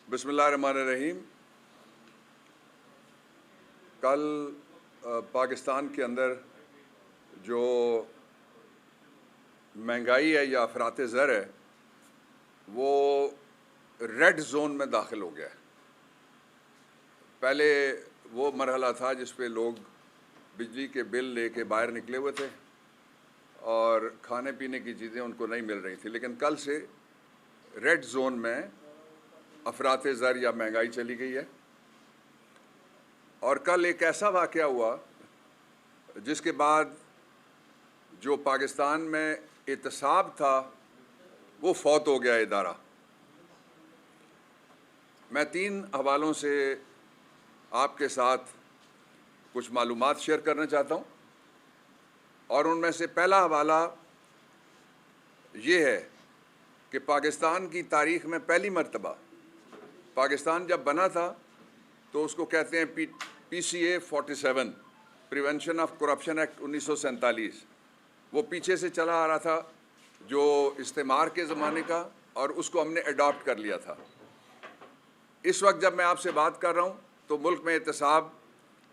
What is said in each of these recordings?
بسم اللہ الرحمن الرحیم۔ کل پاکستان کے اندر جو مہنگائی ہے یا افراط زر ہے وہ ریڈ زون میں داخل ہو گیا ہے۔ پہلے وہ مرحلہ تھا جس پہ لوگ بجلی کے بل لے کے باہر نکلے ہوئے تھے اور کھانے پینے کی چیزیں ان کو نہیں مل رہی تھی، لیکن کل سے ریڈ زون میں افراط زر یا مہنگائی چلی گئی ہے۔ اور کل ایک ایسا واقعہ ہوا جس کے بعد جو پاکستان میں احتساب تھا وہ فوت ہو گیا ادارہ۔ میں 3 حوالوں سے آپ کے ساتھ کچھ معلومات شیئر کرنا چاہتا ہوں، اور ان میں سے پہلا حوالہ یہ ہے کہ پاکستان کی تاریخ میں پہلی مرتبہ پاکستان جب بنا تھا تو اس کو کہتے ہیں PCA 47 prevention of corruption act 1947۔ وہ پیچھے سے چلا آ رہا تھا جو استعمار کے زمانے کا، اور اس کو ہم نے اڈاپٹ کر لیا تھا۔ اس وقت جب میں آپ سے بات کر رہا ہوں تو ملک میں احتساب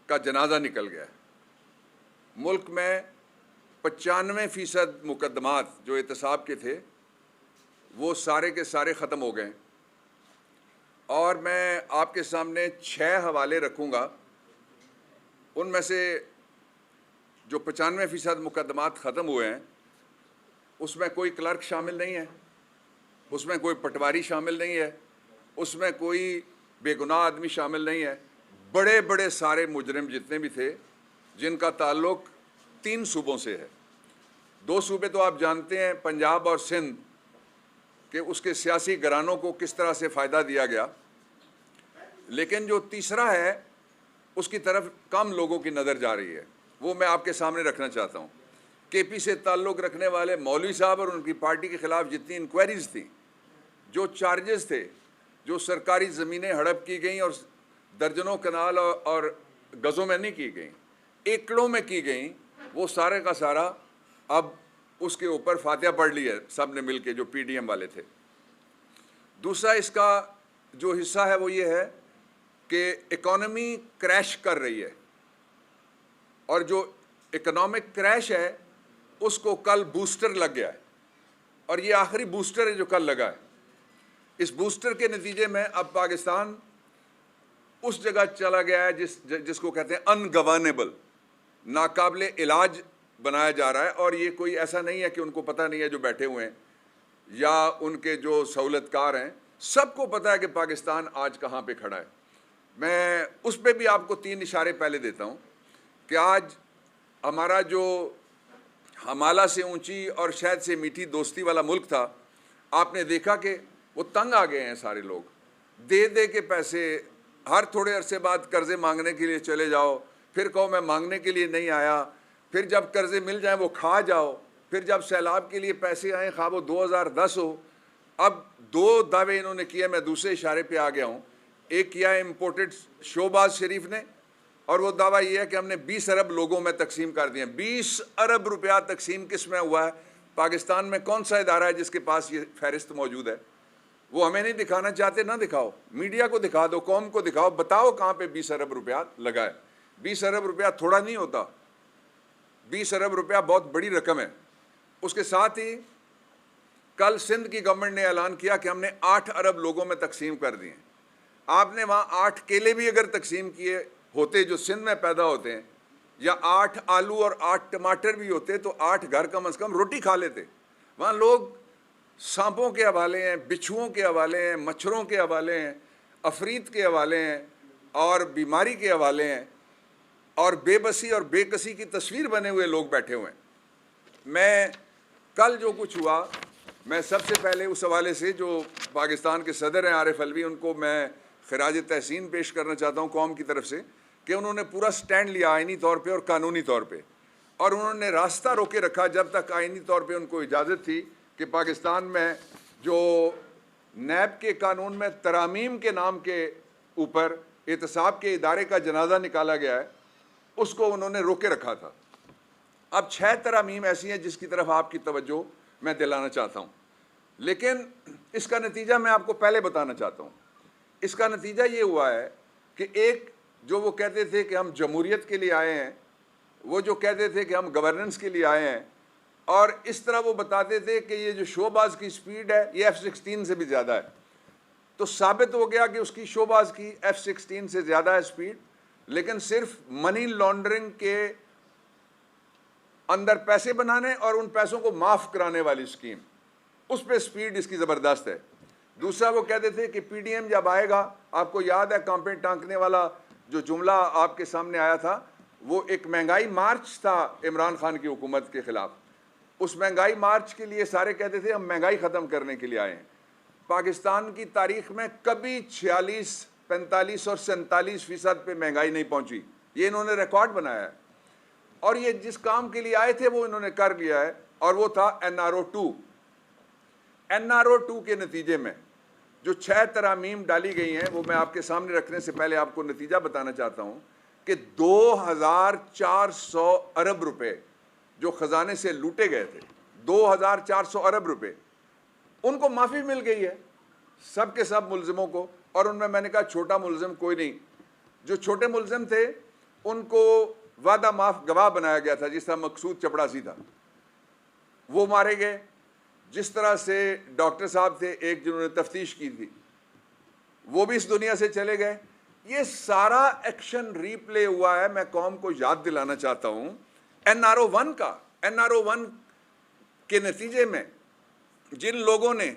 کا جنازہ نکل گیا ہے۔ ملک میں 95% مقدمات جو احتساب کے تھے وہ سارے کے سارے ختم ہو گئے، اور میں آپ کے سامنے 6 حوالے رکھوں گا۔ ان میں سے جو 95% مقدمات ختم ہوئے ہیں اس میں کوئی کلرک شامل نہیں ہے، اس میں کوئی پٹواری شامل نہیں ہے، اس میں کوئی بے گناہ آدمی شامل نہیں ہے۔ بڑے بڑے سارے مجرم جتنے بھی تھے جن کا تعلق 3 صوبوں سے ہے۔ 2 صوبے تو آپ جانتے ہیں، پنجاب اور سندھ، کہ اس کے سیاسی گھرانوں کو کس طرح سے فائدہ دیا گیا، لیکن جو تیسرا ہے اس کی طرف کم لوگوں کی نظر جا رہی ہے، وہ میں آپ کے سامنے رکھنا چاہتا ہوں۔ KP سے تعلق رکھنے والے مولوی صاحب اور ان کی پارٹی کے خلاف جتنی انکوائریز تھیں، جو چارجز تھے، جو سرکاری زمینیں ہڑپ کی گئیں اور درجنوں کنال اور گزوں میں نہیں کی گئیں، ایکڑوں میں کی گئیں، وہ سارے کا سارا اب اس کے اوپر فاتحہ پڑھ لی ہے سب نے مل کے، جو PDM والے تھے۔ دوسرا اس کا جو حصہ ہے وہ یہ ہے کہ اکانومی کریش کر رہی ہے، اور جو اکنامک کریش ہے اس کو کل بوسٹر لگ گیا ہے، اور یہ آخری بوسٹر ہے جو کل لگا ہے۔ اس بوسٹر کے نتیجے میں اب پاکستان اس جگہ چلا گیا ہے جس کو کہتے ہیں انگورنیبل، ناقابل علاج بنایا جا رہا ہے۔ اور یہ کوئی ایسا نہیں ہے کہ ان کو پتہ نہیں ہے جو بیٹھے ہوئے ہیں یا ان کے جو سہولت کار ہیں، سب کو پتہ ہے کہ پاکستان آج کہاں پہ کھڑا ہے۔ میں اس پہ بھی آپ کو 3 اشارے پہلے دیتا ہوں کہ آج ہمارا جو ہمالہ سے اونچی اور شہد سے میٹھی دوستی والا ملک تھا، آپ نے دیکھا کہ وہ تنگ آ گئے ہیں سارے لوگ، دے دے کے پیسے، ہر تھوڑے عرصے بعد قرضے مانگنے کے لیے چلے جاؤ، پھر کہو میں مانگنے کے لیے نہیں آیا، پھر جب قرضے مل جائیں وہ کھا جاؤ، پھر جب سیلاب کے لیے پیسے آئیں خواہ وہ 2010 ہو۔ اب 2 دعوے انہوں نے کیے، میں دوسرے اشارے پہ آ گیا ہوں۔ ایک کیا ہے امپورٹڈ شہباز شریف نے، اور وہ دعویٰ یہ ہے کہ ہم نے 20 ارب لوگوں میں تقسیم کر دیا۔ 20 ارب روپیہ تقسیم کس میں ہوا ہے؟ پاکستان میں کون سا ادارہ ہے جس کے پاس یہ فہرست موجود ہے؟ وہ ہمیں نہیں دکھانا چاہتے، نہ دکھاؤ، میڈیا کو دکھا دو، قوم کو دکھاؤ، بتاؤ کہاں پہ 20 ارب روپیہ لگا ہے۔ 20 ارب روپیہ تھوڑا نہیں ہوتا، 20 ارب روپیہ بہت بڑی رقم ہے۔ اس کے ساتھ ہی کل سندھ کی گورنمنٹ نے اعلان کیا کہ ہم نے 8 ارب لوگوں میں تقسیم کر دیے۔ آپ نے وہاں 8 کیلے بھی اگر تقسیم کیے ہوتے جو سندھ میں پیدا ہوتے ہیں، یا 8 آلو اور 8 ٹماٹر بھی ہوتے، تو 8 گھر کم از کم روٹی کھا لیتے۔ وہاں لوگ سانپوں کے حوالے ہیں، بچھوؤں کے حوالے ہیں، مچھروں کے حوالے ہیں، عفریت کے حوالے ہیں، اور بیماری کے حوالے ہیں، اور بے بسی اور بے کسی کی تصویر بنے ہوئے لوگ بیٹھے ہوئے ہیں۔ میں کل جو کچھ ہوا، میں سب سے پہلے اس حوالے سے جو پاکستان کے صدر ہیں عارف علوی، ان کو میں خراج تحسین پیش کرنا چاہتا ہوں قوم کی طرف سے، کہ انہوں نے پورا سٹینڈ لیا آئینی طور پہ اور قانونی طور پہ، اور انہوں نے راستہ روکے رکھا جب تک آئینی طور پہ ان کو اجازت تھی کہ پاکستان میں جو نیب کے قانون میں ترامیم کے نام کے اوپر احتساب کے ادارے کا جنازہ نکالا گیا ہے، اس کو انہوں نے روکے رکھا تھا۔ اب 6 ترامیم ایسی ہیں جس کی طرف آپ کی توجہ میں دلانا چاہتا ہوں، لیکن اس کا نتیجہ میں آپ کو پہلے بتانا چاہتا ہوں اس کا نتیجہ یہ ہوا ہے کہ ایک جو وہ کہتے تھے کہ ہم جمہوریت کے لیے آئے ہیں، وہ جو کہتے تھے کہ ہم گورننس کے لیے آئے ہیں، اور اس طرح وہ بتاتے تھے کہ یہ جو شو باز کی سپیڈ ہے یہ F-16 سے بھی زیادہ ہے، تو ثابت ہو گیا کہ اس کی شو باز کی F-16 سے زیادہ ہے سپیڈ، لیکن صرف منی لانڈرنگ کے اندر پیسے بنانے اور ان پیسوں کو معاف کرانے والی اسکیم، اس پہ سپیڈ اس کی زبردست ہے۔ دوسرا وہ کہتے تھے کہ پی ڈی ایم جب آئے گا، آپ کو یاد ہے کانپیں ٹانکنے والا جو جملہ آپ کے سامنے آیا تھا، وہ ایک مہنگائی مارچ تھا عمران خان کی حکومت کے خلاف۔ اس مہنگائی مارچ کے لیے سارے کہتے تھے ہم مہنگائی ختم کرنے کے لیے آئے ہیں۔ پاکستان کی تاریخ میں کبھی 46، 45 اور 47% پہ مہنگائی نہیں پہنچی، یہ انہوں نے ریکارڈ بنایا ہے، اور یہ جس کام کے لیے آئے تھے وہ انہوں نے کر لیا ہے، اور وہ تھا NRO2۔ NRO2 کے نتیجے میں جو 6 ترامیم ڈالی گئی ہیں، وہ میں آپ کے سامنے رکھنے سے پہلے آپ کو نتیجہ بتانا چاہتا ہوں کہ 2400 ارب روپے جو خزانے سے لوٹے گئے تھے، 2400 ارب روپے، ان کو معافی مل گئی ہے سب کے سب ملزموں کو، اور ان میں نے کہا چھوٹا ملزم کوئی نہیں۔ جو چھوٹے ملزم تھے ان کو وعدہ معاف گواہ بنایا گیا تھا، جس طرح مقصود چپڑاسی تھا، وہ مارے گئے۔ جس طرح سے ڈاکٹر صاحب تھے ایک جنہوں نے تفتیش کی تھی، وہ بھی اس دنیا سے چلے گئے۔ یہ سارا ایکشن ری پلے ہوا ہے۔ میں قوم کو یاد دلانا چاہتا ہوں NRO1 کا۔ NRO1 کے نتیجے میں جن لوگوں نے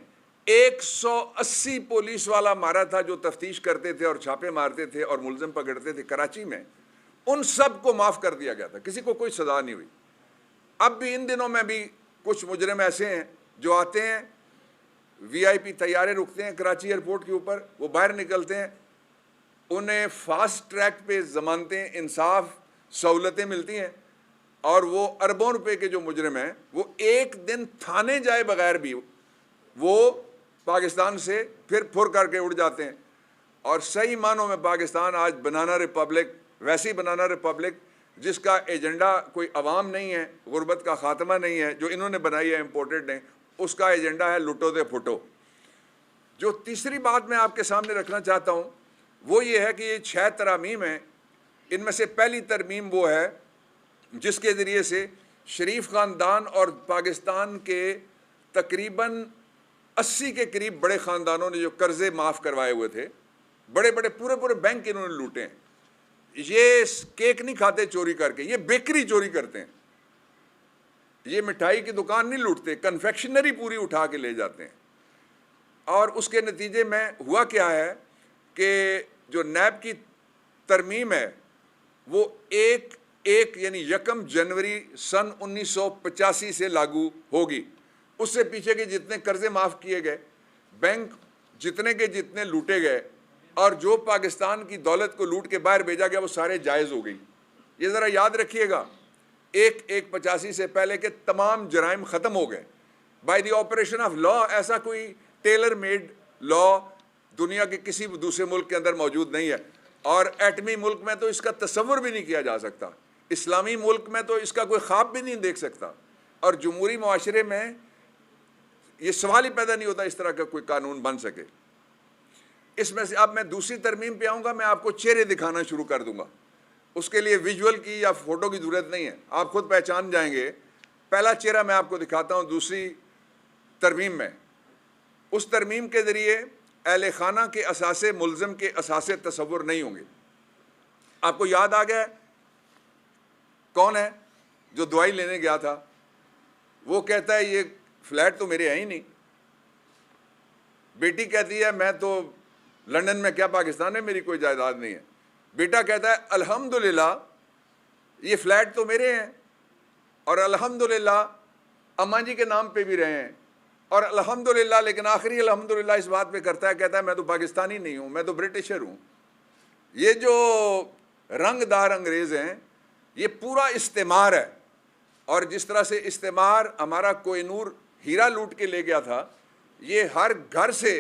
180 پولیس والا مارا تھا جو تفتیش کرتے تھے اور چھاپے مارتے تھے اور ملزم پکڑتے تھے کراچی میں، ان سب کو معاف کر دیا گیا تھا، کسی کو کوئی سزا نہیں ہوئی۔ اب بھی ان دنوں میں بھی کچھ مجرم ایسے ہیں جو آتے ہیں، VIP طیارے رکتے ہیں کراچی ایئرپورٹ کے اوپر، وہ باہر نکلتے ہیں، انہیں فاسٹ ٹریک پہ ضمانتیں، انصاف، سہولتیں ملتی ہیں، اور وہ اربوں روپے کے جو مجرم ہیں وہ ایک دن تھانے جائے بغیر بھی وہ پاکستان سے پھر پھر کر کے اڑ جاتے ہیں۔ اور صحیح معنوں میں پاکستان آج بنانا ریپبلک، ویسی بنانا ریپبلک جس کا ایجنڈا کوئی عوام نہیں ہے، غربت کا خاتمہ نہیں ہے جو انہوں نے بنائی ہے امپورٹڈ نے، اس کا ایجنڈا ہے لٹو دے پھٹو۔ جو تیسری بات میں آپ کے سامنے رکھنا چاہتا ہوں وہ یہ ہے کہ یہ 6 ترامیم ہیں، ان میں سے پہلی ترمیم وہ ہے جس کے ذریعے سے شریف خاندان اور پاکستان کے تقریباً 80 کے قریب بڑے خاندانوں نے جو قرضے معاف کروائے ہوئے تھے، بڑے بڑے پورے بینک انہوں نے لوٹے ہیں۔ یہ کیک نہیں کھاتے چوری کر کے، یہ بیکری چوری کرتے ہیں، یہ مٹھائی کی دکان نہیں لوٹتے، کنفیکشنری پوری اٹھا کے لے جاتے ہیں۔ اور اس کے نتیجے میں ہوا کیا ہے کہ جو نیب کی ترمیم ہے وہ ایک یعنی 1 جنوری سن 1985 سے لاگو ہوگی۔ اس سے پیچھے کے جتنے قرضے معاف کیے گئے، بینک جتنے کے جتنے لوٹے گئے، اور جو پاکستان کی دولت کو لوٹ کے باہر بھیجا گیا، وہ سارے جائز ہو گئی۔ یہ ذرا یاد رکھیے گا، 1/85 سے پہلے کے تمام جرائم ختم ہو گئے by the operation of law. ایسا کوئی ٹیلر میڈ لا دنیا کے کسی دوسرے ملک کے اندر موجود نہیں ہے، اور ایٹمی ملک میں تو اس کا تصور بھی نہیں کیا جا سکتا، اسلامی ملک میں تو اس کا کوئی خواب بھی نہیں دیکھ سکتا، اور جمہوری معاشرے میں یہ سوال ہی پیدا نہیں ہوتا اس طرح کا کوئی قانون بن سکے۔ اس میں سے اب میں دوسری ترمیم پہ آؤں گا، میں آپ کو چہرے دکھانا شروع کر دوں گا، اس کے لیے ویژول کی یا فوٹو کی ضرورت نہیں ہے، آپ خود پہچان جائیں گے۔ پہلا چہرہ میں آپ کو دکھاتا ہوں دوسری ترمیم میں۔ اس ترمیم کے ذریعے اہل خانہ کے اثاثے ملزم کے اثاثے تصور نہیں ہوں گے۔ آپ کو یاد آ گیا کون ہے جو دوائی لینے گیا تھا؟ وہ کہتا ہے یہ فلیٹ تو میرے ہیں ہی نہیں۔ بیٹی کہتی ہے میں تو لندن میں، کیا پاکستان میں میری کوئی جائیداد نہیں ہے۔ بیٹا کہتا ہے الحمدللہ یہ فلیٹ تو میرے ہیں، اور الحمدللہ اماں جی کے نام پہ بھی رہے ہیں، اور الحمدللہ، لیکن آخری الحمدللہ اس بات پہ کرتا ہے، کہتا ہے میں تو پاکستانی نہیں ہوں، میں تو برٹشر ہوں۔ یہ جو رنگ دار انگریز ہیں، یہ پورا استعمار ہے، اور جس طرح سے استعمار ہمارا کوہ نور ہیرا لوٹ کے لے گیا تھا، یہ ہر گھر سے